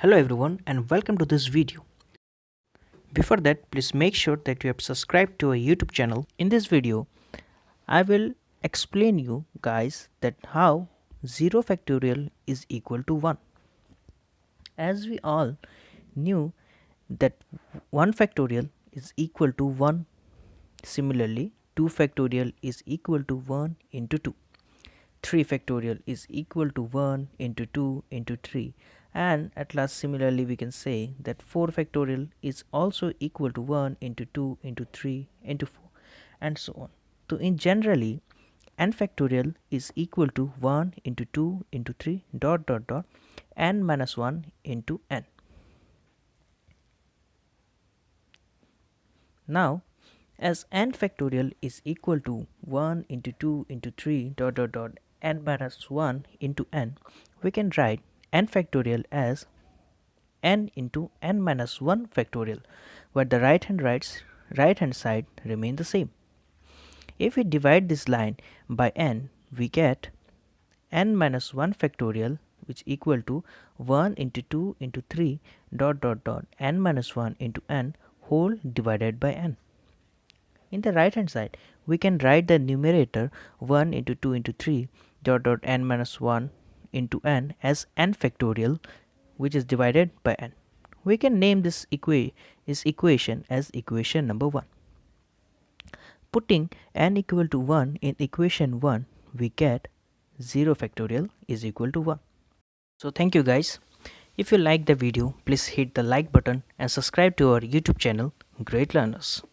Hello everyone and welcome to this video. Before that, please make sure that you have subscribed to our YouTube channel. In this video, I will explain you guys that how 0 factorial is equal to 1. As we all knew that 1 factorial is equal to 1. Similarly, 2 factorial is equal to 1 into 2. 3 factorial is equal to 1 into 2 into 3, and at last similarly we can say that 4 factorial is also equal to 1 into 2 into 3 into 4, and so on. So in generally, n factorial is equal to 1 into 2 into 3 dot dot dot n minus 1 into n. Now, as n factorial is equal to 1 into 2 into 3 dot dot dot n minus 1 into n, we can write n factorial as n into n minus 1 factorial, where the right hand side remain the same. If we divide this line by n, we get n minus 1 factorial, which equal to 1 into 2 into 3 dot dot dot n minus 1 into n whole divided by n. In the right hand side, we can write the numerator 1 into 2 into 3 dot dot n minus 1 into n as n factorial, which is divided by n. We can name this equation as equation number 1. Putting n equal to 1 in equation 1, we get 0 factorial is equal to 1. So thank you guys. If you like the video, please hit the like button and subscribe to our YouTube channel, Great Learners.